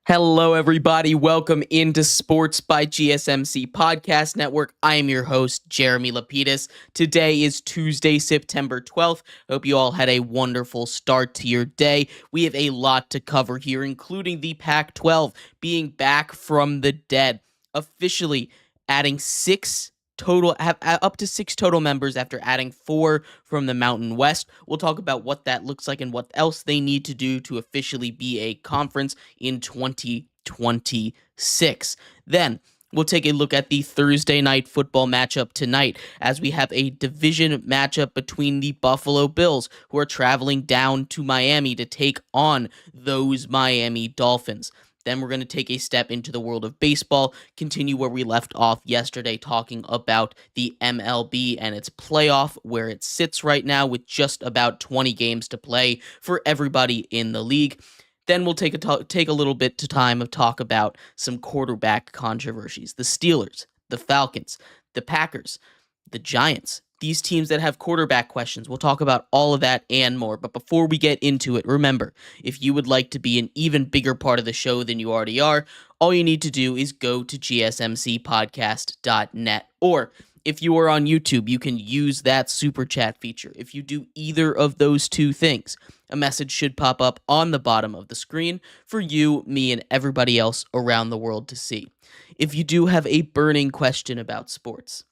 Hello, everybody. Welcome into Sports by GSMC Podcast Network. I am your host, Jeremy Lapidus. Today is Tuesday, September 12th. Hope you all had a wonderful start to your day. We have a lot to cover here, including the Pac-12 being back from the dead, officially adding up to six total members after adding 4 from the Mountain West. We'll talk about what that looks like and what else they need to do to officially be a conference in 2026. Then we'll take a look at the Thursday night football matchup tonight, as we have a division matchup between the Buffalo Bills, who are traveling down to Miami to take on those Miami Dolphins. Then we're going to take a step into the world of baseball, continue where we left off yesterday, talking about the MLB and its playoff, where it sits right now with just about 20 games to play for everybody in the league. Then we'll take a little bit to time of talk about some quarterback controversies. The Steelers, the Falcons, the Packers, the Giants. These teams that have quarterback questions. We'll talk about all of that and more. But before we get into it, remember, if you would like to be an even bigger part of the show than you already are, all you need to do is go to gsmcpodcast.net. Or if you are on YouTube, you can use that super chat feature. If you do either of those two things, a message should pop up on the bottom of the screen for you, me, and everybody else around the world to see. If you do have a burning question about sports,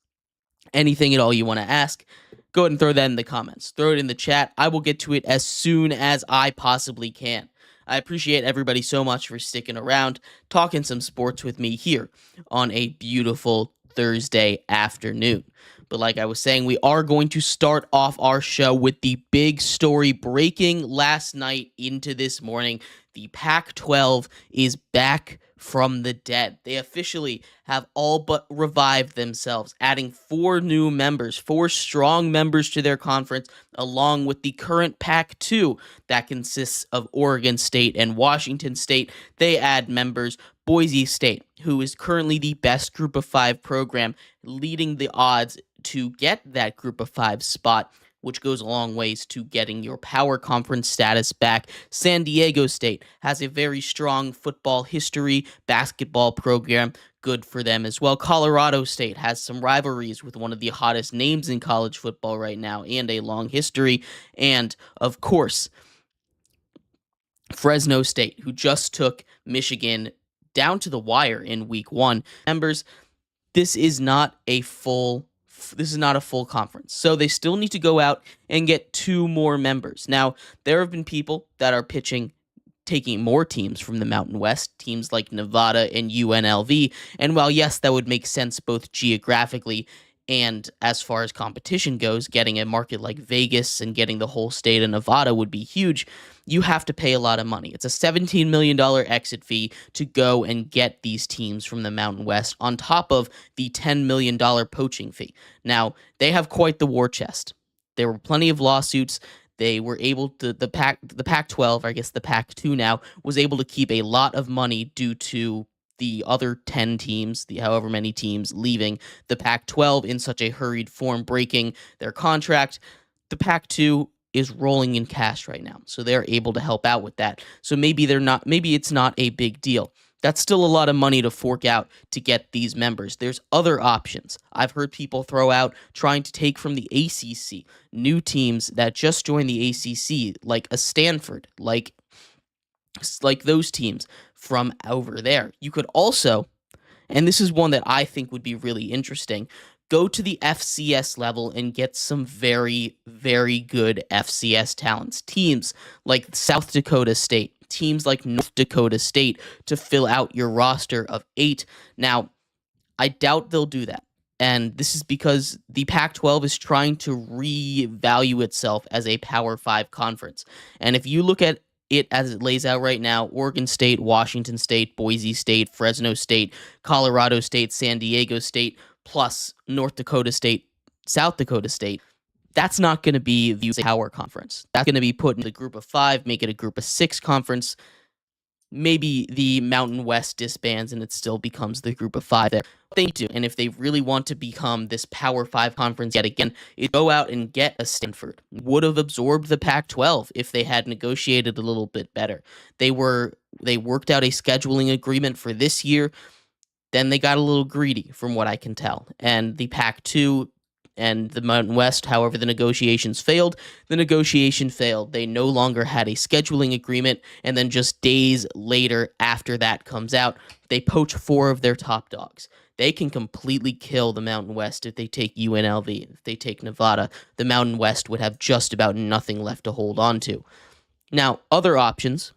anything at all you want to ask, go ahead and throw that in the comments. Throw it in the chat. I will get to it as soon as I possibly can. I appreciate everybody so much for sticking around, talking some sports with me here on a beautiful Thursday afternoon. But like I was saying, we are going to start off our show with the big story breaking last night into this morning. The Pac-12 is back from the dead. They officially have all but revived themselves, adding 4 new members, 4 strong members to their conference, along with the current Pac-2 that consists of Oregon State and Washington State. They add members Boise State, who is currently the best Group of 5 program, leading the odds to get that Group of 5 spot, which goes a long ways to getting your power conference status back. San Diego State has a very strong football history, basketball program, good for them as well. Colorado State has some rivalries with one of the hottest names in college football right now and a long history. And, of course, Fresno State, who just took Michigan down to the wire in week 1. Members, this is not a full conference. So they still need to go out and get 2 more members. Now, there have been people that are pitching taking more teams from the Mountain West, teams like Nevada and UNLV. And while, yes, that would make sense both geographically and as far as competition goes, getting a market like Vegas and getting the whole state of Nevada would be huge, you have to pay a lot of money. It's a $17 million exit fee to go and get these teams from the Mountain West on top of the $10 million poaching fee. Now, they have quite the war chest. There were plenty of lawsuits. They were able to, the Pac-12, I guess the Pac-2 now, was able to keep a lot of money due to the other 10 teams, the however many teams leaving the Pac-12 in such a hurried form, breaking their contract. The Pac-2 is rolling in cash right now, so they're able to help out with that. So maybe it's not a big deal. That's still a lot of money to fork out to get these members. There's other options. I've heard people throw out trying to take from the ACC, new teams that just joined the ACC, like a Stanford, like those teams from over there. You could also, and this is one that I think would be really interesting, go to the FCS level and get some very, very good FCS talents. Teams like South Dakota State, teams like North Dakota State to fill out your roster of 8. Now, I doubt they'll do that. And this is because the Pac-12 is trying to revalue itself as a Power 5 conference. And if you look at it as it lays out right now, Oregon State, Washington State, Boise State, Fresno State, Colorado State, San Diego State, plus North Dakota State, South Dakota State, that's not going to be the power conference. That's going to be put in the Group of 5, make it a Group of 6 conference. Maybe the Mountain West disbands and it still becomes the Group of 5 there. They do, and if they really want to become this Power 5 conference yet again, go out and get a Stanford. Would have absorbed the Pac-12 if they had negotiated a little bit better. They were They worked out a scheduling agreement for this year. Then they got a little greedy, from what I can tell. And the Pac-2 and the Mountain West, however, the negotiations failed. The negotiation failed. They no longer had a scheduling agreement. And then just days later, after that comes out, they poach 4 of their top dogs. They can completely kill the Mountain West if they take UNLV. If they take Nevada, the Mountain West would have just about nothing left to hold on to. Now, other options,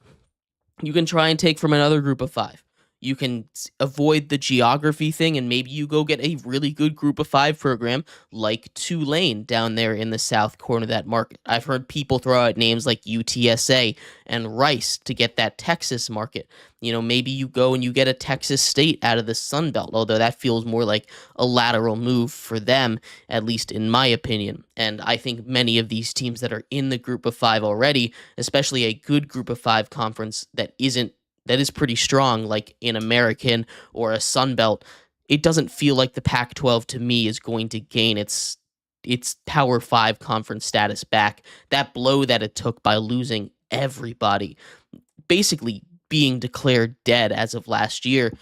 you can try and take from another group of 5. You can avoid the geography thing, and maybe you go get a really good group of 5 program like Tulane down there in the south corner of that market. I've heard people throw out names like UTSA and Rice to get that Texas market. Maybe you go and you get a Texas State out of the Sun Belt, although that feels more like a lateral move for them, at least in my opinion. And I think many of these teams that are in the group of 5 already, especially a good group of 5 conference that is pretty strong, like an American or a Sun Belt, it doesn't feel like the Pac-12 to me is going to gain its Power 5 conference status back. That blow that it took by losing everybody, basically being declared dead as of last year,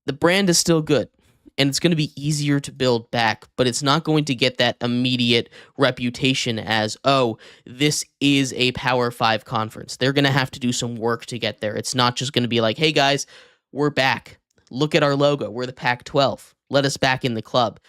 the brand is still good. And it's going to be easier to build back, but it's not going to get that immediate reputation as, oh, this is a Power 5 conference. They're going to have to do some work to get there. It's not just going to be like, hey, guys, we're back. Look at our logo. We're the Pac-12. Let us back in the club.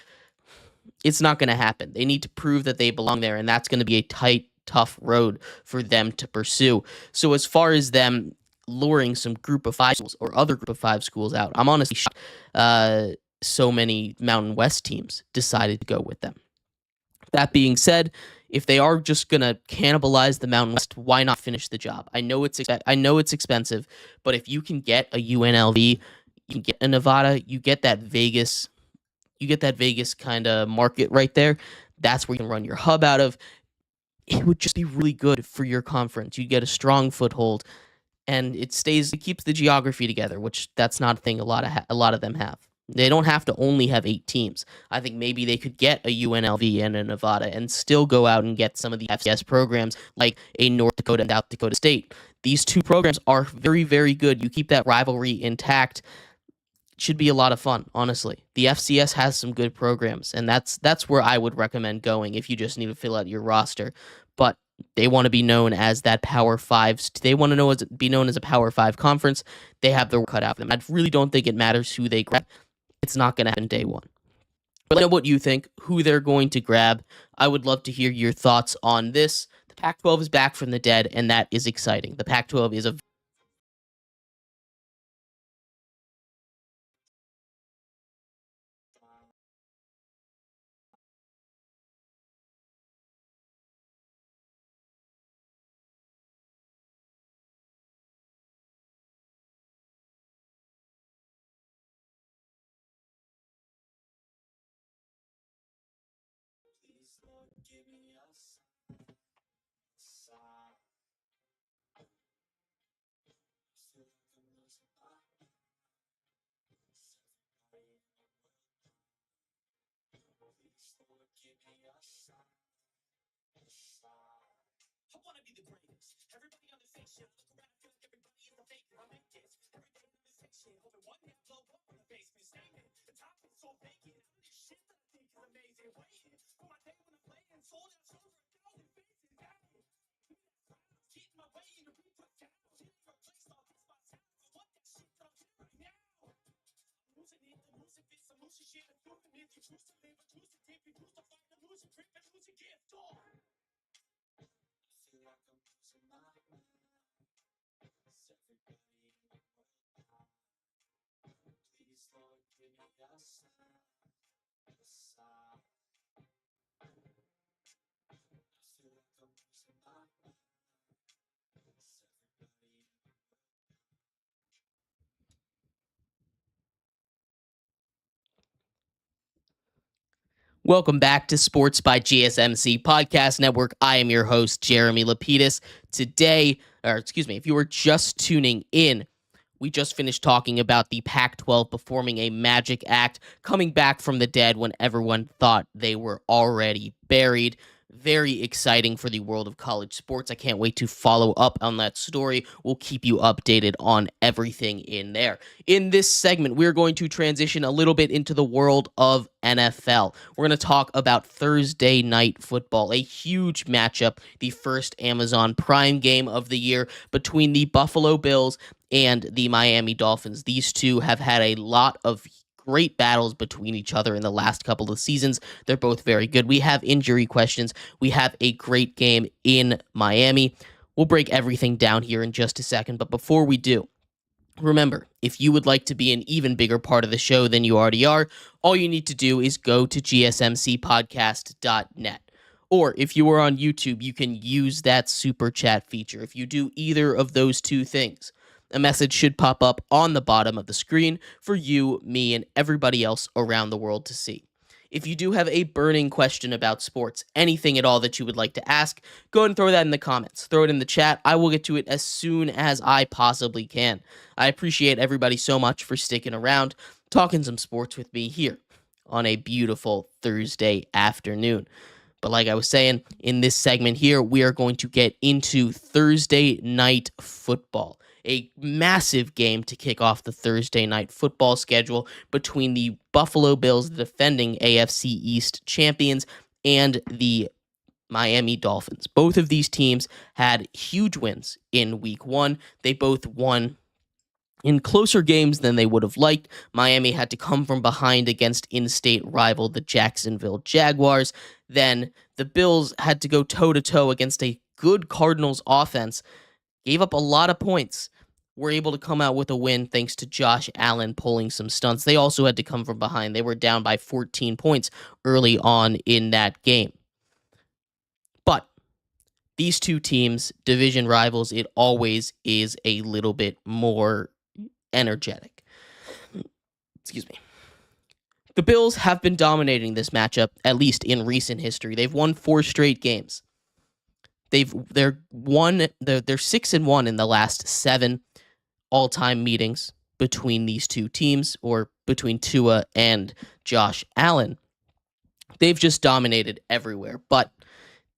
It's not going to happen. They need to prove that they belong there, and that's going to be a tight, tough road for them to pursue. So as far as them luring some group of 5 schools or other group of 5 schools out, I'm honestly shocked. So many Mountain West teams decided to go with them. That being said, if they are just going to cannibalize the Mountain West, why not finish the job? I know it's expensive, but if you can get a UNLV, you can get a Nevada, you get that Vegas kind of market right there. That's where you can run your hub out of. It would just be really good for your conference. You get a strong foothold, and it keeps the geography together, which that's not a thing a lot of them have. They don't have to only have 8 teams. I think maybe they could get a UNLV and a Nevada and still go out and get some of the FCS programs like a North Dakota and South Dakota State. These 2 programs are very, very good. You keep that rivalry intact. It should be a lot of fun, honestly. The FCS has some good programs, and that's where I would recommend going if you just need to fill out your roster. But they want to be known as that Power 5. They want to be known as a Power 5 conference. They have their work cut out for them. I really don't think it matters who they grab. It's not going to happen day one. But let me know what you think, who they're going to grab. I would love to hear your thoughts on this. The Pac-12 is back from the dead, and that is exciting. The Pac-12 is a Welcome back to Sports by GSMC Podcast Network. I am your host, Jeremy Lapidus. If you were just tuning in, we just finished talking about the Pac-12 performing a magic act, coming back from the dead when everyone thought they were already buried. Very exciting for the world of college sports. I can't wait to follow up on that story. We'll keep you updated on everything in there. In this segment, we're going to transition a little bit into the world of NFL. We're going to talk about Thursday night football, a huge matchup, the first Amazon Prime game of the year between the Buffalo Bills and the Miami Dolphins. These two have had a lot of great battles between each other in the last couple of seasons. They're both very good. We have injury questions. We have a great game in Miami. We'll break everything down here in just a second, but before we do, remember, if you would like to be an even bigger part of the show than you already are, all you need to do is go to gsmcpodcast.net. Or if you are on YouTube, you can use that super chat feature. If you do either of those two things, a message should pop up on the bottom of the screen for you, me, and everybody else around the world to see. If you do have a burning question about sports, anything at all that you would like to ask, go ahead and throw that in the comments. Throw it in the chat. I will get to it as soon as I possibly can. I appreciate everybody so much for sticking around, talking some sports with me here on a beautiful Thursday afternoon. But like I was saying, in this segment here, we are going to get into Thursday night football. A massive game to kick off the Thursday night football schedule between the Buffalo Bills, the defending AFC East champions, and the Miami Dolphins. Both of these teams had huge wins in week one. They both won in closer games than they would have liked. Miami had to come from behind against in-state rival the Jacksonville Jaguars. Then the Bills had to go toe-to-toe against a good Cardinals offense. Gave up a lot of points. Were able to come out with a win thanks to Josh Allen pulling some stunts. They also had to come from behind. They were down by 14 points early on in that game. But these two teams, division rivals, it always is a little bit more energetic. Excuse me. The Bills have been dominating this matchup, at least in recent history. They've won 4 straight games. They're 6-1 in the last 7 all-time meetings between these two teams, or between Tua and Josh Allen. They've just dominated everywhere, but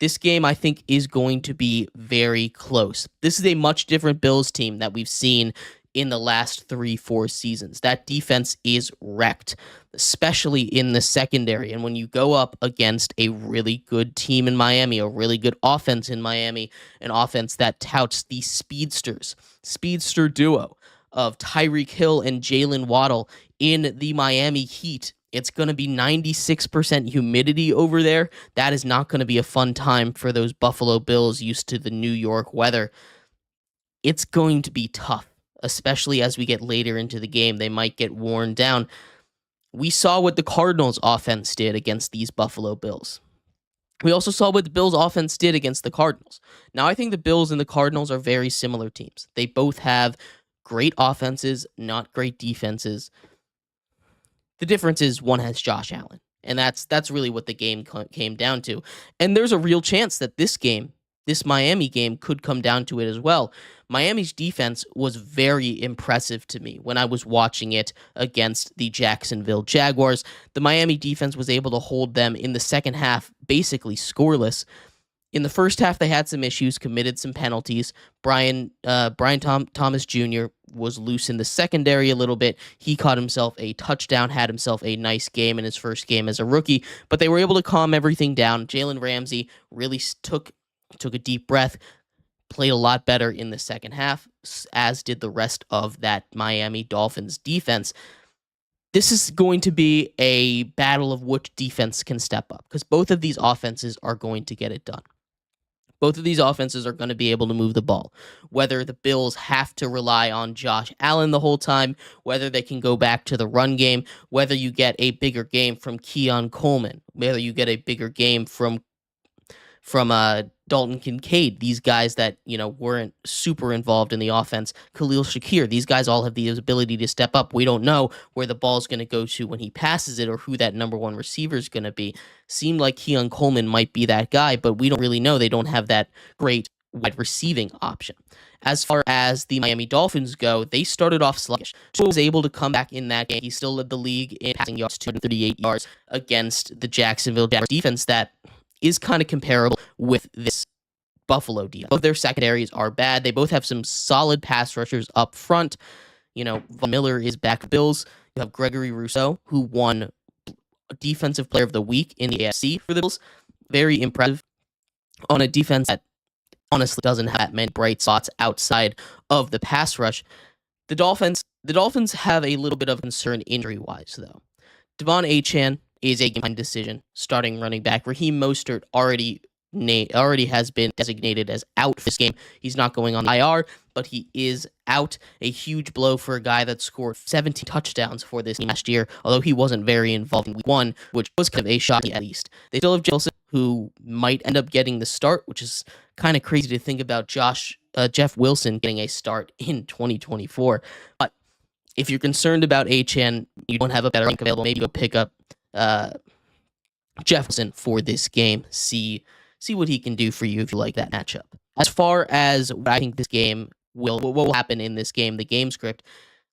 this game I think is going to be very close. This is a much different Bills team that we've seen in the last 3-4 seasons. That defense is wrecked, especially in the secondary. And when you go up against a really good team in Miami, a really good offense in Miami, an offense that touts the speedster duo of Tyreek Hill and Jalen Waddle in the Miami Heat, it's going to be 96% humidity over there. That is not going to be a fun time for those Buffalo Bills used to the New York weather. It's going to be tough. Especially as we get later into the game, they might get worn down. We saw what the Cardinals offense did against these Buffalo Bills. We also saw what the Bills offense did against the Cardinals. Now, I think the Bills and the Cardinals are very similar teams. They both have great offenses, not great defenses. The difference is one has Josh Allen, and that's really what the game came down to. And there's a real chance that this Miami game could come down to it as well. Miami's defense was very impressive to me when I was watching it against the Jacksonville Jaguars. The Miami defense was able to hold them in the second half basically scoreless. In the first half, they had some issues, committed some penalties. Brian Thomas Jr. was loose in the secondary a little bit. He caught himself a touchdown, had himself a nice game in his first game as a rookie, but they were able to calm everything down. Jalen Ramsey really took a deep breath, played a lot better in the second half, as did the rest of that Miami Dolphins defense. This is going to be a battle of which defense can step up, because both of these offenses are going to get it done. Both of these offenses are going to be able to move the ball. Whether the Bills have to rely on Josh Allen the whole time, whether they can go back to the run game, whether you get a bigger game from Keon Coleman, whether you get a bigger game from Dalton Kincaid, these guys that, weren't super involved in the offense, Khalil Shakir, these guys all have the ability to step up. We don't know where the ball's going to go to when he passes it or who that number one receiver is going to be. Seemed like Keon Coleman might be that guy, but we don't really know. They don't have that great wide receiving option. As far as the Miami Dolphins go, they started off sluggish. Tua was able to come back in that game. He still led the league in passing yards, 238 yards against the Jacksonville Jaguars defense that is kind of comparable with this Buffalo defense. Both their secondaries are bad. They both have some solid pass rushers up front. Von Miller is back for Bills. You have Gregory Rousseau, who won Defensive Player of the Week in the AFC for the Bills. Very impressive on a defense that honestly doesn't have that many bright spots outside of the pass rush. The Dolphins have a little bit of concern injury-wise, though. Devon Achane is a game-time decision, starting running back. Raheem Mostert already has been designated as out for this game. He's not going on IR, but he is out. A huge blow for a guy that scored 17 touchdowns for this team last year, although he wasn't very involved in week one, which was kind of a shock at least. They still have Wilson, who might end up getting the start, which is kind of crazy to think about Jeff Wilson getting a start in 2024. But if you're concerned about Achane, you don't have a better link available, maybe go pick up Jeff Wilson for this game. See what he can do for you if you like that matchup. As far as what I think this game what will happen in this game, the game script,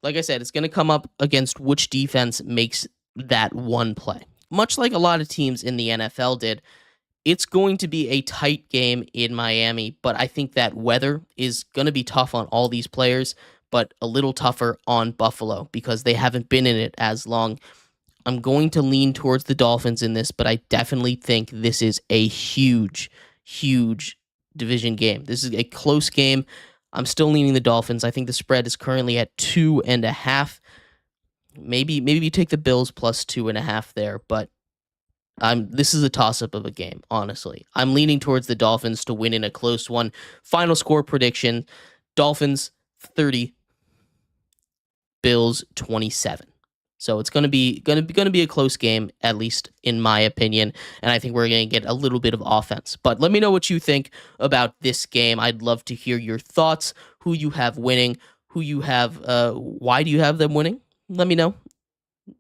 like I said, it's going to come up against which defense makes that one play. Much like a lot of teams in the NFL did, it's going to be a tight game in Miami, but I think that weather is going to be tough on all these players, but a little tougher on Buffalo because they haven't been in it as long. I'm going to lean towards the Dolphins in this, but I definitely think this is a huge, huge division game. This is a close game. I'm still leaning the Dolphins. I think the spread is currently at 2.5. Maybe you take the Bills plus 2.5 there, but this is a toss-up of a game, honestly. I'm leaning towards the Dolphins to win in a close one. Final score prediction, Dolphins 30, Bills 27. So it's going to be a close game, at least in my opinion, and I think we're going to get a little bit of offense. But let me know what you think about this game. I'd love to hear your thoughts, who you have winning, why do you have them winning? Let me know.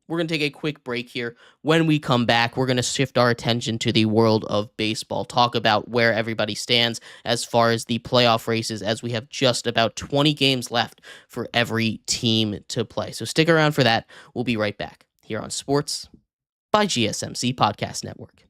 We're going to take a quick break here. When we come back, we're going to shift our attention to the world of baseball, talk about where everybody stands as far as the playoff races, as we have just about 20 games left for every team to play. So stick around for that. We'll be right back here on Sports by GSMC Podcast Network.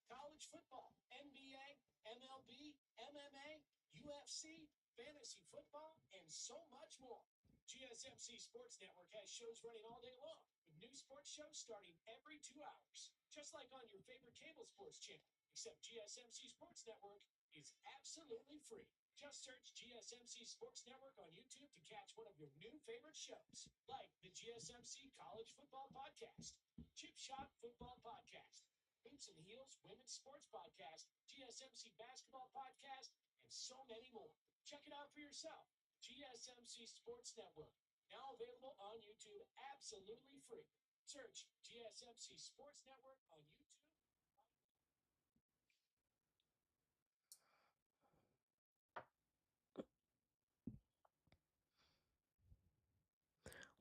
College football, NBA, MLB, MMA, UFC, fantasy football, and so much more. GSMC Sports Network has shows running all day long, with new sports shows starting every 2 hours. Just like on your favorite cable sports channel, except GSMC Sports Network is absolutely free. Just search GSMC Sports Network on YouTube to catch one of your new favorite shows, like the GSMC College Football Podcast, Chip Shot Football Podcast, Hoops and Heels Women's Sports Podcast, GSMC Basketball Podcast, and so many more. Check it out for yourself. GSMC Sports Network, now available on YouTube absolutely free. Search GSMC Sports Network on YouTube.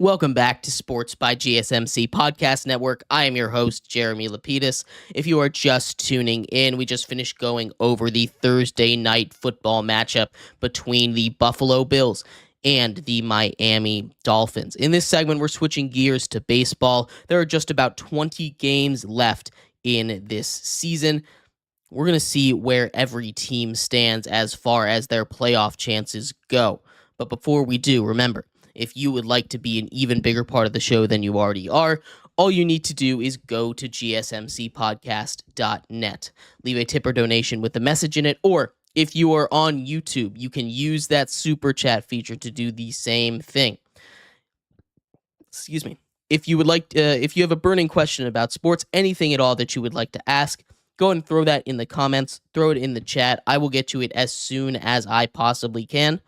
Welcome back to Sports by GSMC Podcast Network. I am your host, Jeremy Lapidus. If you are just tuning in, we just finished going over the Thursday night football matchup between the Buffalo Bills and the Miami Dolphins. In this segment, we're switching gears to baseball. There are just about 20 games left in this season. We're going to see where every team stands as far as their playoff chances go. But before we do, remember, if you would like to be an even bigger part of the show than you already are, all you need to do is go to gsmcpodcast.net. Leave a tip or donation with a message in it, or if you are on YouTube, you can use that super chat feature to do the same thing. Excuse me. If you have a burning question about sports, anything at all that you would like to ask, go ahead and throw that in the comments, throw it in the chat. I will get to it as soon as I possibly can.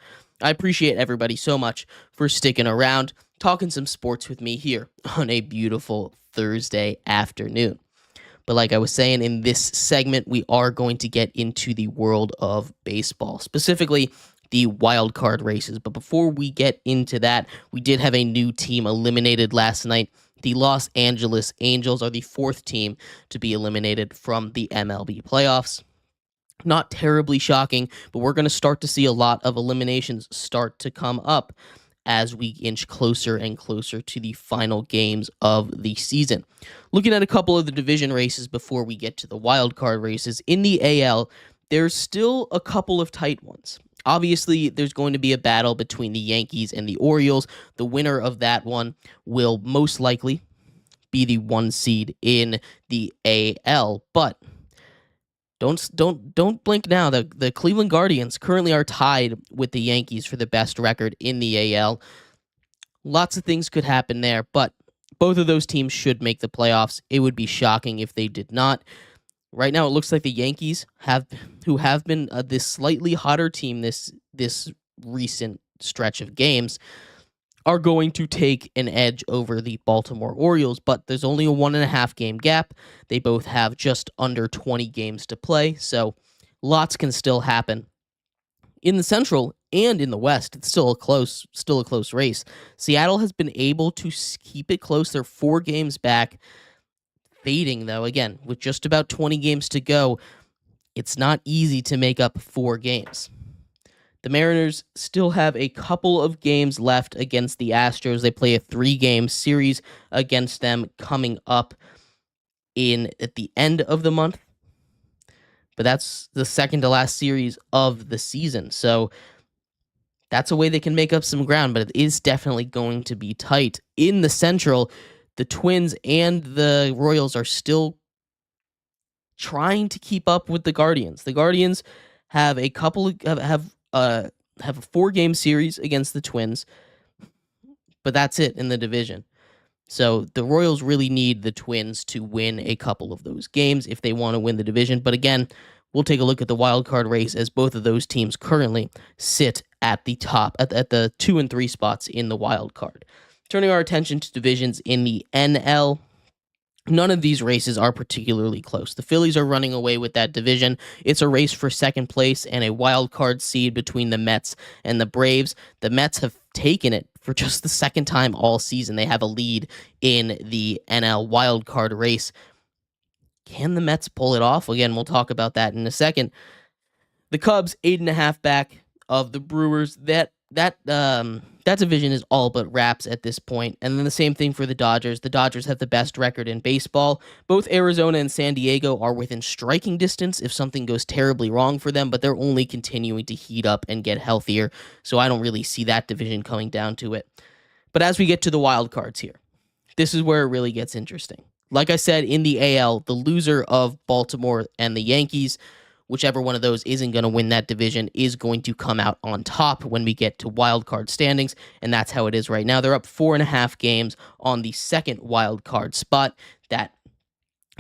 I appreciate everybody so much for sticking around, talking some sports with me here on a beautiful Thursday afternoon. But like I was saying, in this segment, we are going to get into the world of baseball, specifically the wild card races. But before we get into that, we did have a new team eliminated last night. The Los Angeles Angels are the fourth team to be eliminated from the MLB playoffs. Not terribly shocking, but we're going to start to see a lot of eliminations start to come up as we inch closer and closer to the final games of the season. Looking at a couple of the division races before we get to the wild card races, in the AL, there's still a couple of tight ones. Obviously, there's going to be a battle between the Yankees and the Orioles. The winner of that one will most likely be the 1 seed in the AL, but don't blink now. The Cleveland Guardians currently are tied with the Yankees for the best record in the AL. Lots of things could happen there, but both of those teams should make the playoffs. It would be shocking if they did not. Right now, it looks like the Yankees who have been this slightly hotter team this recent stretch of games, are going to take an edge over the Baltimore Orioles, but there's only a 1.5 game gap. They both have just under 20 games to play, so lots can still happen. In the Central and in the West, it's still a close race. Seattle has been able to keep it close. They're 4 games back. Fading, though, again, with just about 20 games to go, it's not easy to make up 4 games. The Mariners still have a couple of games left against the Astros. They play a 3-game series against them coming up at the end of the month. But that's the second to last series of the season. So that's a way they can make up some ground, but it is definitely going to be tight. In the Central, the Twins and the Royals are still trying to keep up with the Guardians. The Guardians have a 4-game series against the Twins, but that's it in the division. So the Royals really need the Twins to win a couple of those games if they want to win the division. But again, we'll take a look at the wild card race as both of those teams currently sit at the top, at the 2 and 3 spots in the wild card. Turning our attention to divisions in the NL, none of these races are particularly close. The Phillies are running away with that division. It's a race for second place and a wild card seed between the Mets and the Braves. The Mets have taken it for just the second time all season. They have a lead in the NL wild card race. Can the Mets pull it off? Again, we'll talk about that in a second. The Cubs, 8.5 back of the Brewers. That division is all but wraps at this point. And then the same thing for the Dodgers. The Dodgers have the best record in baseball. Both Arizona and San Diego are within striking distance if something goes terribly wrong for them, but they're only continuing to heat up and get healthier. So I don't really see that division coming down to it. But as we get to the wild cards here, this is where it really gets interesting. Like I said, in the AL, the loser of Baltimore and the Yankees, whichever one of those isn't going to win that division, is going to come out on top when we get to wild card standings, and that's how it is right now. They're up 4.5 games on the second wild card spot, that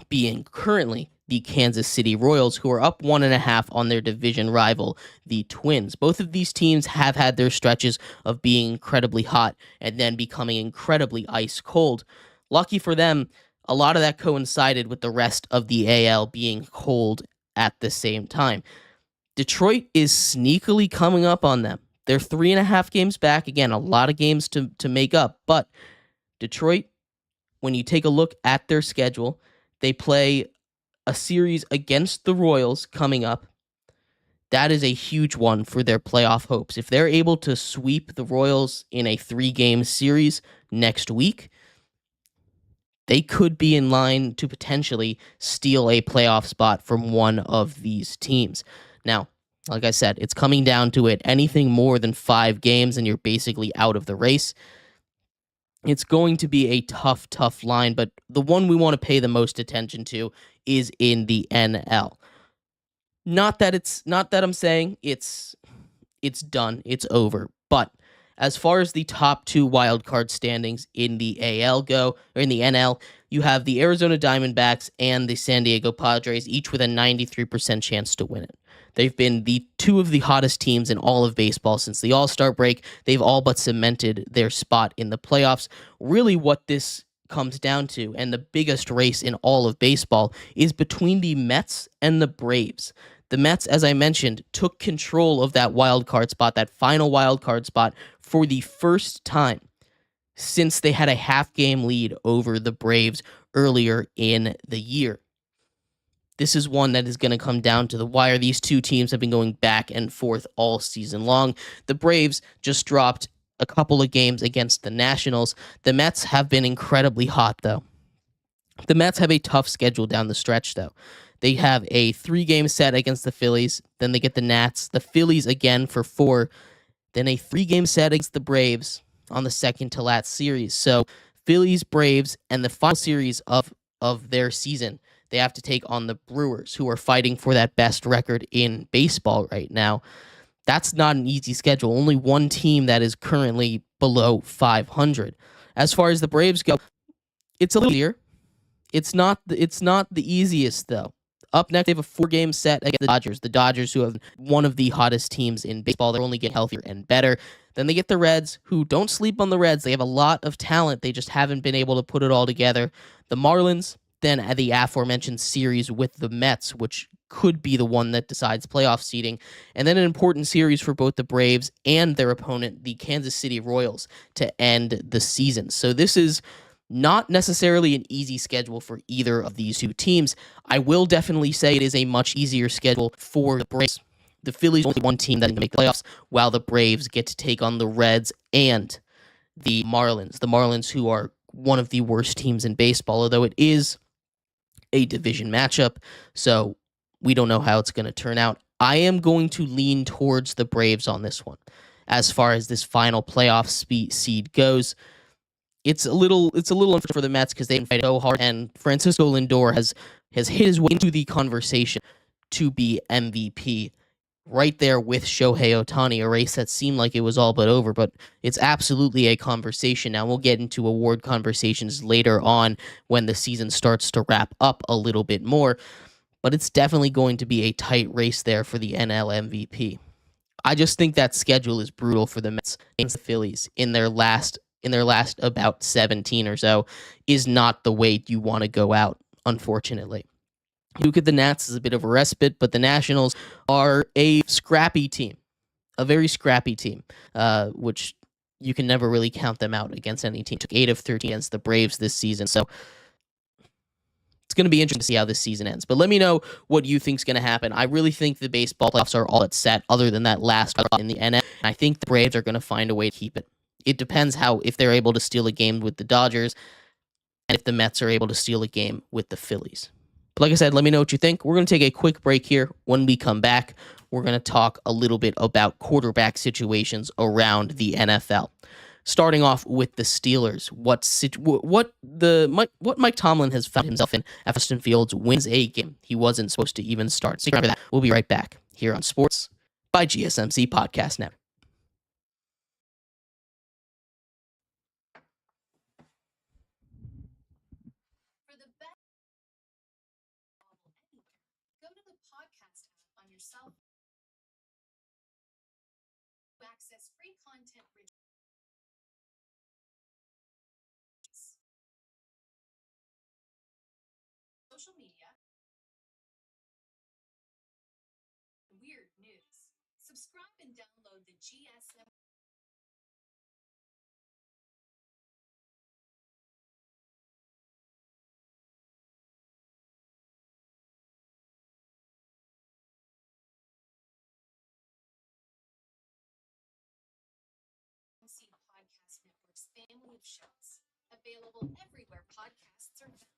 being currently the Kansas City Royals, who are up 1.5 on their division rival, the Twins. Both of these teams have had their stretches of being incredibly hot and then becoming incredibly ice cold. Lucky for them, a lot of that coincided with the rest of the AL being cold at the same time. Detroit is sneakily coming up on them. They're 3.5 games back. Again, a lot of games to make up. But Detroit, when you take a look at their schedule, they play a series against the Royals coming up. That is a huge one for their playoff hopes. If they're able to sweep the Royals in a 3-game series next week, they could be in line to potentially steal a playoff spot from one of these teams. Now, like I said, it's coming down to it. Anything more than 5 games and you're basically out of the race. It's going to be a tough line, but the one we want to pay the most attention to is in the NL. Not that I'm saying it's done, it's over, but as far as the top 2 wildcard standings in the AL go, or in the NL, you have the Arizona Diamondbacks and the San Diego Padres, each with a 93% chance to win it. They've been the two of the hottest teams in all of baseball since the All-Star break. They've all but cemented their spot in the playoffs. Really what this comes down to, and the biggest race in all of baseball, is between the Mets and the Braves. The Mets, as I mentioned, took control of that wild card spot, that final wild card spot, for the first time since they had a half-game lead over the Braves earlier in the year. This is one that is going to come down to the wire. These two teams have been going back and forth all season long. The Braves just dropped a couple of games against the Nationals. The Mets have been incredibly hot, though. The Mets have a tough schedule down the stretch, though. They have a 3-game set against the Phillies. Then they get the Nats, the Phillies again for 4. Then a 3-game set against the Braves on the second to last series. So Phillies, Braves, and the final series of their season, they have to take on the Brewers, who are fighting for that best record in baseball right now. That's not an easy schedule. Only one team that is currently below 500. As far as the Braves go, it's a little easier. It's not the easiest, though. Up next, they have a 4-game set against the Dodgers. The Dodgers, who have one of the hottest teams in baseball, they're only getting healthier and better. Then they get the Reds, who don't sleep on the Reds. They have a lot of talent. They just haven't been able to put it all together. The Marlins, then at the aforementioned series with the Mets, which could be the one that decides playoff seeding. And then an important series for both the Braves and their opponent, the Kansas City Royals, to end the season. So this is not necessarily an easy schedule for either of these two teams. I will definitely say it is a much easier schedule for the Braves. The Phillies are only one team that can make the playoffs, while the Braves get to take on the Reds and the Marlins. The Marlins, who are one of the worst teams in baseball, although it is a division matchup, so we don't know how it's going to turn out. I am going to lean towards the Braves on this one. As far as this final playoff seed goes, it's a little unfair for the Mets because they didn't fight so hard, and Francisco Lindor has hit his way into the conversation to be MVP, right there with Shohei Ohtani, a race that seemed like it was all but over, but it's absolutely a conversation. Now, we'll get into award conversations later on when the season starts to wrap up a little bit more, but it's definitely going to be a tight race there for the NL MVP. I just think that schedule is brutal for the Mets against the Phillies in their last about 17 or so is not the way you want to go out, unfortunately. You look at the Nats as a bit of a respite, but the Nationals are a scrappy team, a very scrappy team, which you can never really count them out against any team. Took 8 of 13 against the Braves this season, so it's going to be interesting to see how this season ends. But let me know what you think is going to happen. I really think the baseball playoffs are all that's set, other than that last in the NL. I think the Braves are going to find a way to keep it. It depends if they're able to steal a game with the Dodgers, and if the Mets are able to steal a game with the Phillies. But like I said, let me know what you think. We're going to take a quick break here. When we come back, we're going to talk a little bit about quarterback situations around the NFL. Starting off with the Steelers, what Mike Tomlin has found himself in after Justin Fields wins a game he wasn't supposed to even start. So remember that. We'll be right back here on Sports by GSMC Podcast Network. For the best go to the podcast app on your cell phone to access free content rich social media, weird news. Subscribe and download the GSM Podcast Network's family of shows, available everywhere podcasts are found.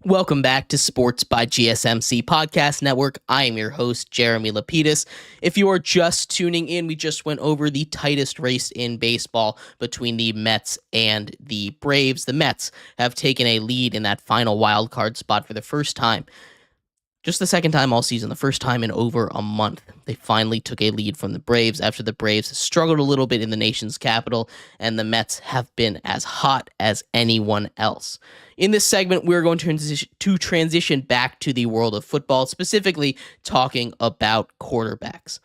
Welcome back to Sports by GSMC Podcast Network. I am your host, Jeremy Lapidus. If you are just tuning in, we just went over the tightest race in baseball between the Mets and the Braves. The Mets have taken a lead in that final wild card spot for the first time Just the second time all season, the first time in over a month, they finally took a lead from the Braves after the Braves struggled a little bit in the nation's capital, and the Mets have been as hot as anyone else. In this segment, we're going to transition back to the world of football, specifically talking about quarterbacks.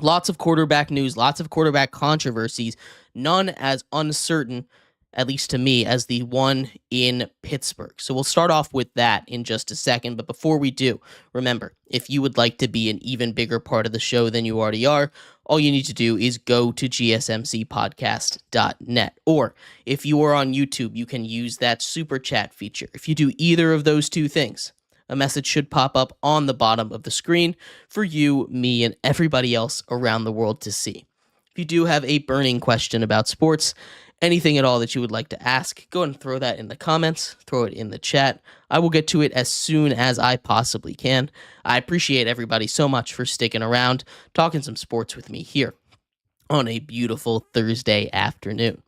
Lots of quarterback news, lots of quarterback controversies, none as uncertain, at least to me, as the one in Pittsburgh. So we'll start off with that in just a second. But before we do, remember, if you would like to be an even bigger part of the show than you already are, all you need to do is go to gsmcpodcast.net. Or if you are on YouTube, you can use that super chat feature. If you do either of those two things, a message should pop up on the bottom of the screen for you, me, and everybody else around the world to see. If you do have a burning question about sports, anything at all that you would like to ask, go ahead and throw that in the comments, throw it in the chat. I will get to it as soon as I possibly can. I appreciate everybody so much for sticking around, talking some sports with me here on a beautiful Thursday afternoon.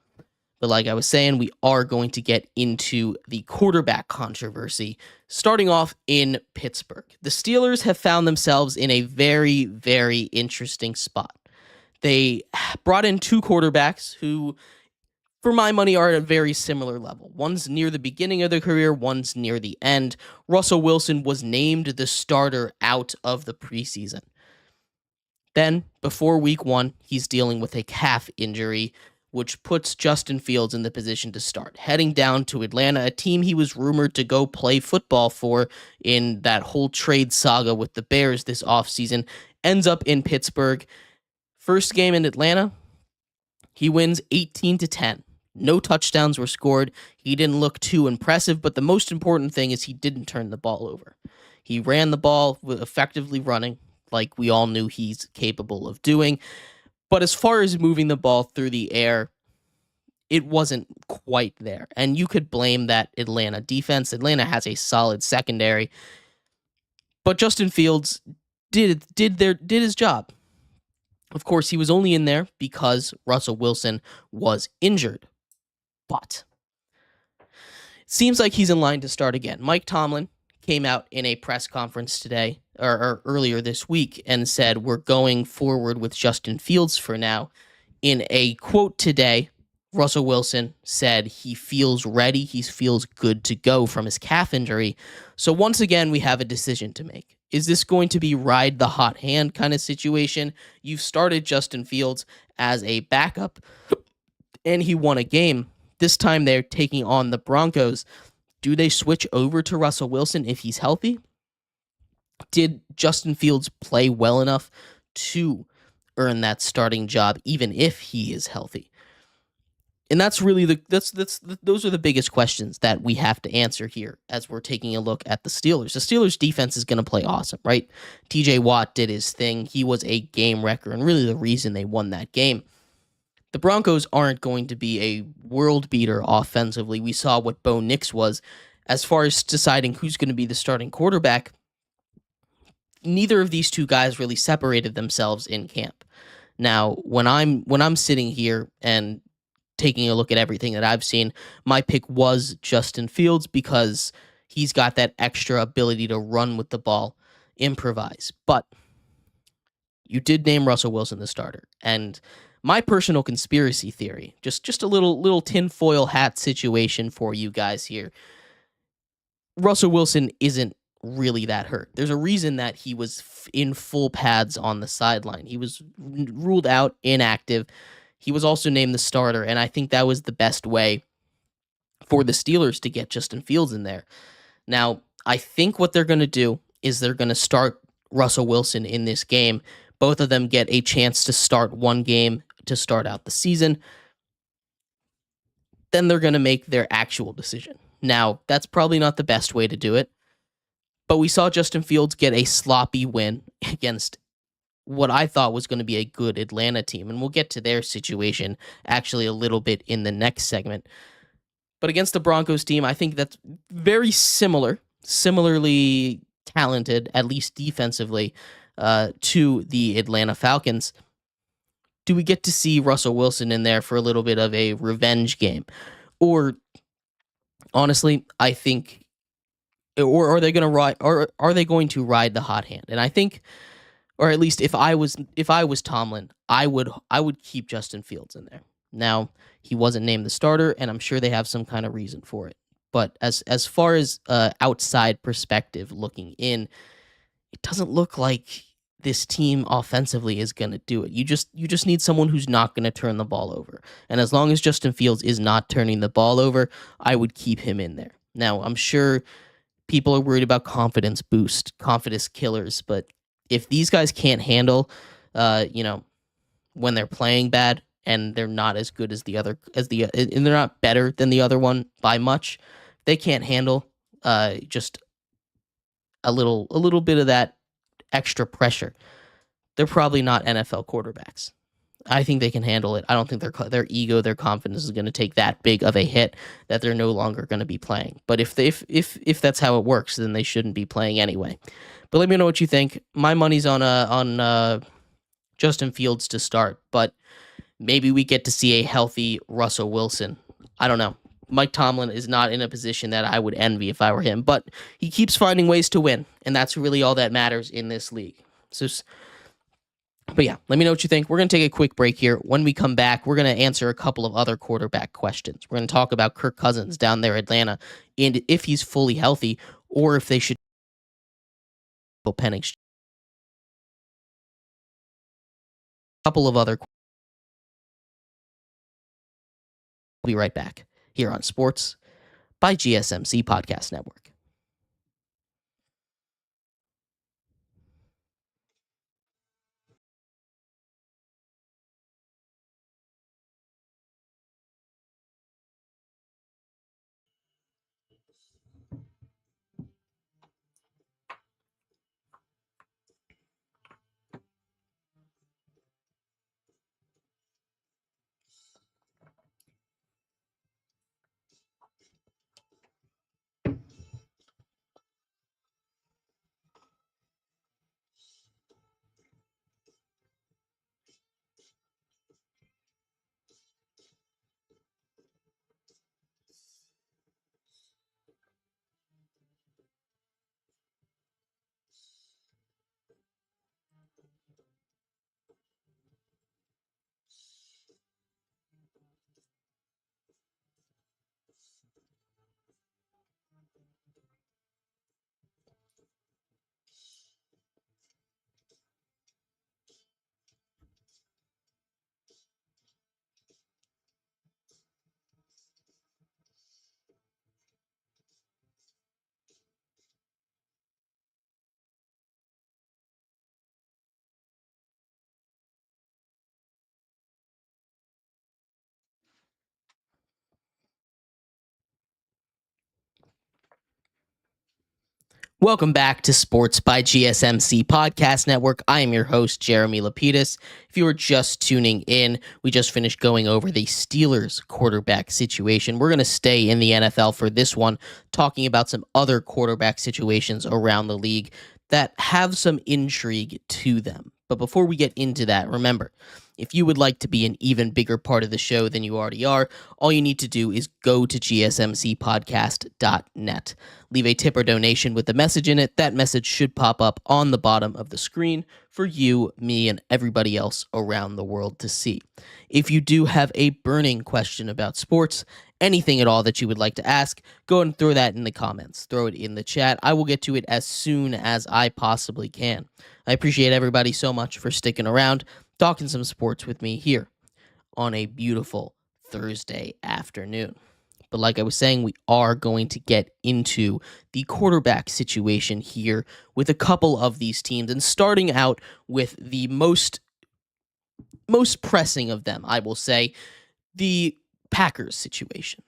But like I was saying, we are going to get into the quarterback controversy, starting off in Pittsburgh. The Steelers have found themselves in a very, very interesting spot. They brought in two quarterbacks who, for my money, are at a very similar level. One's near the beginning of their career, one's near the end. Russell Wilson was named the starter out of the preseason. Then, before week 1, he's dealing with a calf injury, which puts Justin Fields in the position to start, heading down to Atlanta, a team he was rumored to go play football for in that whole trade saga with the Bears this offseason, ends up in Pittsburgh. First game in Atlanta, he wins 18-10. No touchdowns were scored. He didn't look too impressive, but the most important thing is he didn't turn the ball over. He ran the ball with effectively running, like we all knew he's capable of doing. But as far as moving the ball through the air, it wasn't quite there. And you could blame that Atlanta defense. Atlanta has a solid secondary. But Justin Fields did his job. Of course, he was only in there because Russell Wilson was injured. But it seems like he's in line to start again. Mike Tomlin came out in a press conference today, or earlier this week, and said, we're going forward with Justin Fields for now. In a quote today, Russell Wilson said he feels ready, he feels good to go from his calf injury. So once again, we have a decision to make. Is this going to be ride the hot hand kind of situation? You've started Justin Fields as a backup, and he won a game. This time they're taking on the Broncos. Do they switch over to Russell Wilson if he's healthy? Did Justin Fields play well enough to earn that starting job, even if he is healthy? And that's really those are the biggest questions that we have to answer here as we're taking a look at the Steelers. The Steelers defense is going to play awesome, right? TJ Watt did his thing. He was a game wrecker and really the reason they won that game. The Broncos aren't going to be a world beater offensively. We saw what Bo Nix was. As far as deciding who's going to be the starting quarterback, neither of these two guys really separated themselves in camp. Now, when I'm sitting here and taking a look at everything that I've seen, my pick was Justin Fields because he's got that extra ability to run with the ball, improvise. But you did name Russell Wilson the starter, and my personal conspiracy theory, just a little tinfoil hat situation for you guys here. Russell Wilson isn't really that hurt. There's a reason that he was in full pads on the sideline. He was ruled out inactive. He was also named the starter, and I think that was the best way for the Steelers to get Justin Fields in there. Now, I think what they're going to do is they're going to start Russell Wilson in this game. Both of them get a chance to start one game to start out the season. Then they're going to make their actual decision. Now, that's probably not the best way to do it, but we saw Justin Fields get a sloppy win against what I thought was going to be a good Atlanta team, and we'll get to their situation actually a little bit in the next segment. But against the Broncos team, I think that's very similarly talented, at least defensively, to the Atlanta Falcons. Do we get to see Russell Wilson in there for a little bit of a revenge game? Or, honestly, I think or are they going to ride, or are they going to ride the hot hand? And I think, or at least if I was Tomlin, I would keep Justin Fields in there. Now, he wasn't named the starter, and I'm sure they have some kind of reason for it. But as far as outside perspective looking in, it doesn't look like this team offensively is going to do it. You just need someone who's not going to turn the ball over. And as long as Justin Fields is not turning the ball over, I would keep him in there. Now, I'm sure people are worried about confidence boost, confidence killers, but if these guys can't handle when they're playing bad and they're not as good as and they're not better than the other one by much, they can't handle just a little bit of that extra pressure. They're probably not NFL quarterbacks. I think they can handle it. I don't think their ego, their confidence is going to take that big of a hit that they're no longer going to be playing. But if that's how it works, then they shouldn't be playing anyway. But let me know what you think. My money's on Justin Fields to start, but maybe we get to see a healthy Russell Wilson. I don't know. Mike Tomlin is not in a position that I would envy if I were him, but he keeps finding ways to win, and that's really all that matters in this league. But yeah, let me know what you think. We're going to take a quick break here. When we come back, we're going to answer a couple of other quarterback questions. We're going to talk about Kirk Cousins down there in Atlanta and if he's fully healthy or if they should go Penix. A couple of other. We'll be right back here on Sports by GSMC Podcast Network. Welcome back to Sports by GSMC Podcast Network. I am your host, Jeremy Lapidus. If you were just tuning in, we just finished going over the Steelers quarterback situation. We're going to stay in the NFL for this one, talking about some other quarterback situations around the league that have some intrigue to them. But before we get into that, remember, if you would like to be an even bigger part of the show than you already are, all you need to do is go to gsmcpodcast.net. Leave a tip or donation with a message in it. That message should pop up on the bottom of the screen for you, me, and everybody else around the world to see. If you do have a burning question about sports, anything at all that you would like to ask, go ahead and throw that in the comments. Throw it in the chat. I will get to it as soon as I possibly can. I appreciate everybody so much for sticking around, talking some sports with me here on a beautiful Thursday afternoon. But like I was saying, we are going to get into the quarterback situation here with a couple of these teams, and starting out with the most pressing of them, I will say, the Packers situation.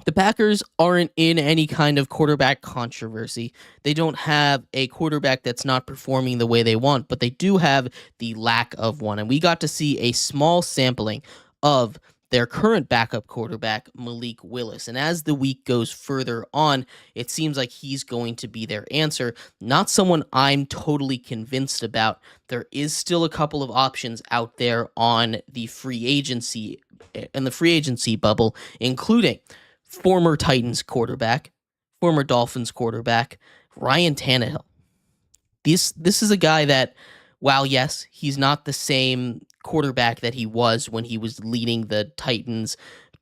The Packers aren't in any kind of quarterback controversy. They don't have a quarterback that's not performing the way they want, but they do have the lack of one. And we got to see a small sampling of their current backup quarterback, Malik Willis. And as the week goes further on, it seems like he's going to be their answer. Not someone I'm totally convinced about. There is still a couple of options out there on the free agency bubble, including former Titans quarterback, former Dolphins quarterback, Ryan Tannehill. This is a guy that, while yes, he's not the same quarterback that he was when he was leading the Titans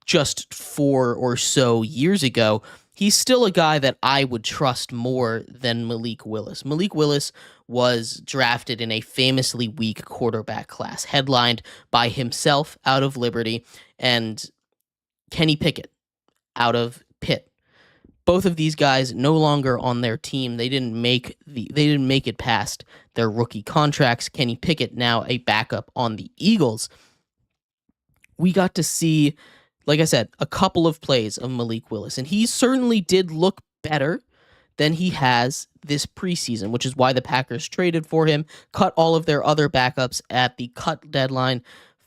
just 4 or so years ago, he's still a guy that I would trust more than Malik Willis. Malik Willis was drafted in a famously weak quarterback class, headlined by himself out of Liberty and Kenny Pickett out of Pitt. Both of these guys no longer on their team. They didn't make it past their rookie contracts. Kenny Pickett now a backup on the Eagles. We got to see, like I said, a couple of plays of Malik Willis, and he certainly did look better than he has this preseason, which is why the Packers traded for him, cut all of their other backups at the cut deadline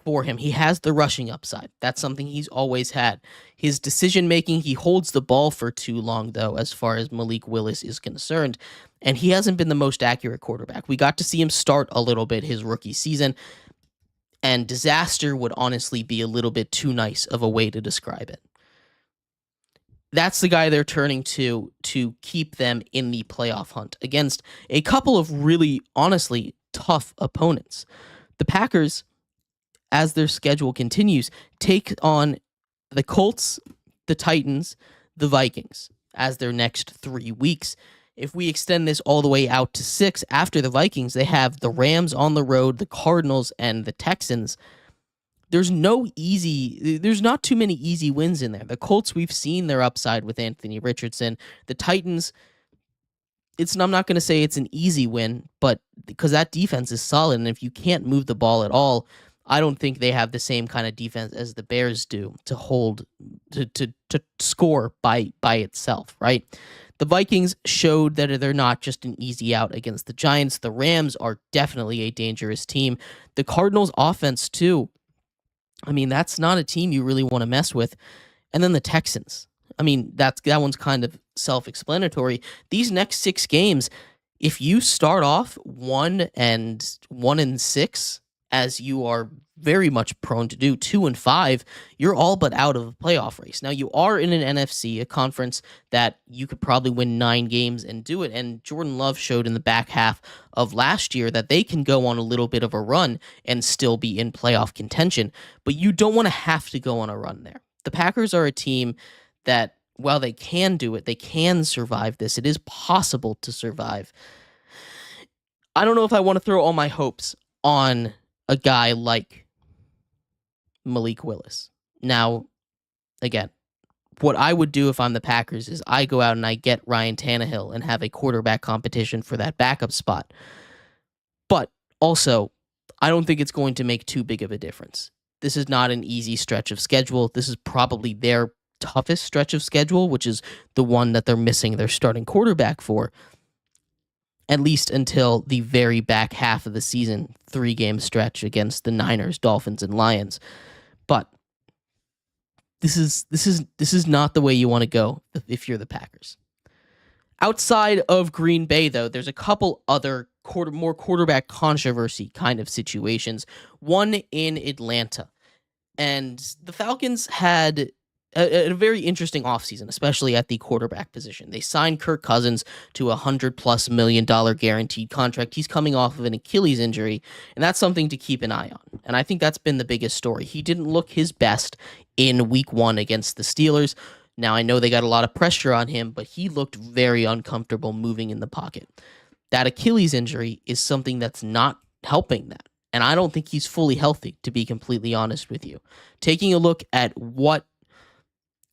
for him. He has the rushing upside. That's something he's always had. His decision-making, he holds the ball for too long, though, as far as Malik Willis is concerned, and he hasn't been the most accurate quarterback. We got to see him start a little bit his rookie season, and disaster would honestly be a little bit too nice of a way to describe it. That's the guy they're turning to keep them in the playoff hunt against a couple of really, honestly, tough opponents. The Packers, as their schedule continues, take on the Colts, the Titans, the Vikings as their next 3 weeks. If we extend this all the way out to 6, after the Vikings, they have the Rams on the road, the Cardinals, and the Texans. There's not too many easy wins in there. The Colts, we've seen their upside with Anthony Richardson. The Titans, I'm not going to say it's an easy win, but because that defense is solid, and if you can't move the ball at all, I don't think they have the same kind of defense as the Bears do to score by itself, right? The Vikings showed that they're not just an easy out against the Giants. The Rams are definitely a dangerous team. The Cardinals offense too. I mean, that's not a team you really want to mess with. And then the Texans. I mean, that one's kind of self-explanatory. These next 6 games, if you start off 1-6, as you are very much prone to do, 2-5, you're all but out of a playoff race. Now, you are in an NFC, a conference that you could probably win 9 games and do it, and Jordan Love showed in the back half of last year that they can go on a little bit of a run and still be in playoff contention, but you don't want to have to go on a run there. The Packers are a team that, while they can do it, they can survive this. It is possible to survive. I don't know if I want to throw all my hopes on a guy like Malik Willis. Now, again, what I would do if I'm the Packers is I go out and I get Ryan Tannehill and have a quarterback competition for that backup spot. But also, I don't think it's going to make too big of a difference. This is not an easy stretch of schedule. This is probably their toughest stretch of schedule, which is the one that they're missing their starting quarterback for, at least until the very back half of the season, 3-game stretch against the Niners, Dolphins, and Lions. But this is not the way you want to go if you're the Packers. Outside of Green Bay, though, there's a couple other more quarterback controversy kind of situations. One in Atlanta. And the Falcons had a very interesting offseason, especially at the quarterback position. They signed Kirk Cousins to a $100+ million guaranteed contract. He's coming off of an Achilles injury, and that's something to keep an eye on. And I think that's been the biggest story. He didn't look his best in week 1 against the Steelers. Now, I know they got a lot of pressure on him, but he looked very uncomfortable moving in the pocket. That Achilles injury is something that's not helping that. And I don't think he's fully healthy, to be completely honest with you. Taking a look at what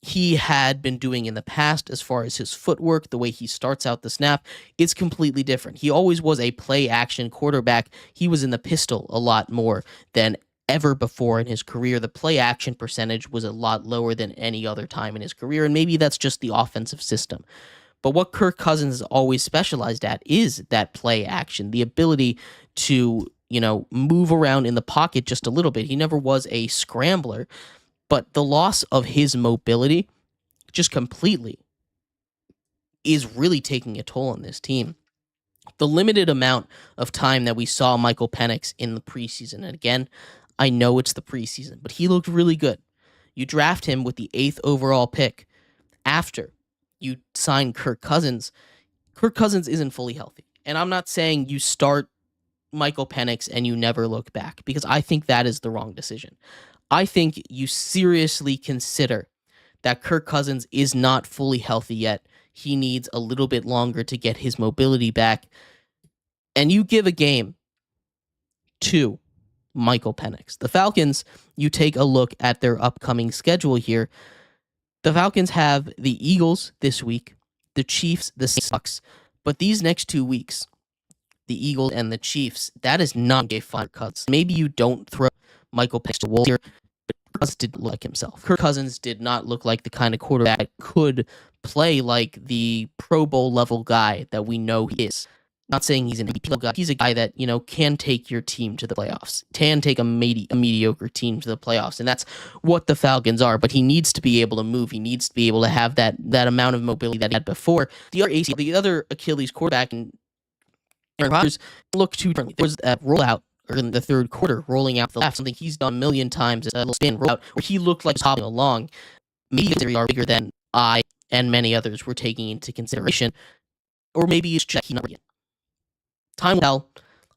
he had been doing in the past as far as his footwork, the way he starts out the snap, it's completely different. He always was a play-action quarterback. He was in the pistol a lot more than ever before in his career. The play-action percentage was a lot lower than any other time in his career, and maybe that's just the offensive system. But what Kirk Cousins has always specialized at is that play action, the ability to, move around in the pocket just a little bit. He never was a scrambler. But the loss of his mobility just completely is really taking a toll on this team. The limited amount of time that we saw Michael Penix in the preseason, and again, I know it's the preseason, but he looked really good. You draft him with the 8th overall pick after, you sign Kirk Cousins. Kirk Cousins isn't fully healthy. And I'm not saying you start Michael Penix and you never look back, because I think that is the wrong decision. I think you seriously consider that Kirk Cousins is not fully healthy yet. He needs a little bit longer to get his mobility back. And you give a game to Michael Penix. The Falcons, you take a look at their upcoming schedule here. The Falcons have the Eagles this week, the Chiefs, the Seahawks. But these next 2 weeks, the Eagles and the Chiefs, that is not a fun cuts. Maybe you don't throw Michael Penix to Wolves here, but Kirk Cousins didn't look like himself. Kirk Cousins did not look like the kind of quarterback that could play like the Pro Bowl level guy that we know he is. Not saying he's an MVP level guy. He's a guy that, can take your team to the playoffs, can take a mediocre team to the playoffs, and that's what the Falcons are. But he needs to be able to move. He needs to be able to have that amount of mobility that he had before. The other Achilles quarterback, and Aaron Rodgers, look too differently. There was a rollout in the third quarter, rolling out the left, something he's done a million times, a little spin rollout, where he looked like he was hopping along. Maybe they are bigger than I and many others were taking into consideration, or maybe it's just he's not yet. Time will tell.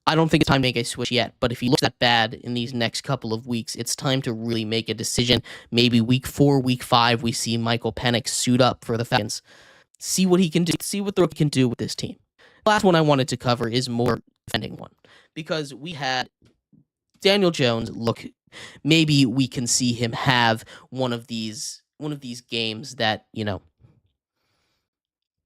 I don't think it's time to make a switch yet, but if he looks that bad in these next couple of weeks, it's time to really make a decision. Maybe week 4, week 5, we see Michael Penix suit up for the Falcons. See what he can do. See what the rookie can do with this team. The last one I wanted to cover is more defending one, because we had Daniel Jones look. Maybe we can see him have one of these games that,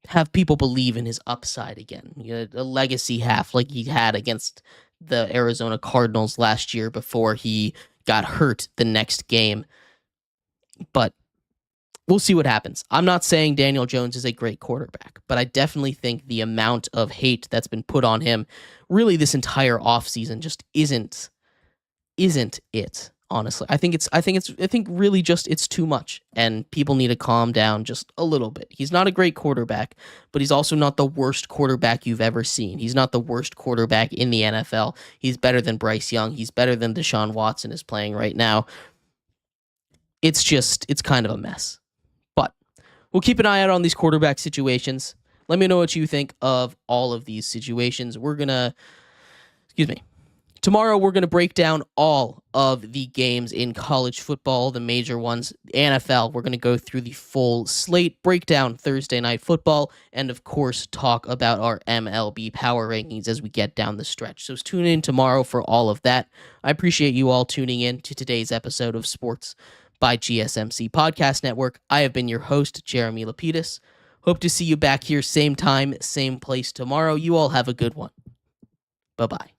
have people believe in his upside again. A legacy half like he had against the Arizona Cardinals last year before he got hurt the next game. But we'll see what happens. I'm not saying Daniel Jones is a great quarterback, but I definitely think the amount of hate that's been put on him really this entire offseason just isn't it. Honestly, I think really just it's too much, and people need to calm down just a little bit. He's not a great quarterback, but he's also not the worst quarterback you've ever seen. He's not the worst quarterback in the NFL. He's better than Bryce Young. He's better than Deshaun Watson is playing right now. It's kind of a mess. But we'll keep an eye out on these quarterback situations. Let me know what you think of all of these situations. Tomorrow, we're going to break down all of the games in college football, the major ones, NFL. We're going to go through the full slate, break down Thursday Night Football, and, of course, talk about our MLB power rankings as we get down the stretch. So tune in tomorrow for all of that. I appreciate you all tuning in to today's episode of Sports by GSMC Podcast Network. I have been your host, Jeremy Lapidus. Hope to see you back here same time, same place tomorrow. You all have a good one. Bye-bye.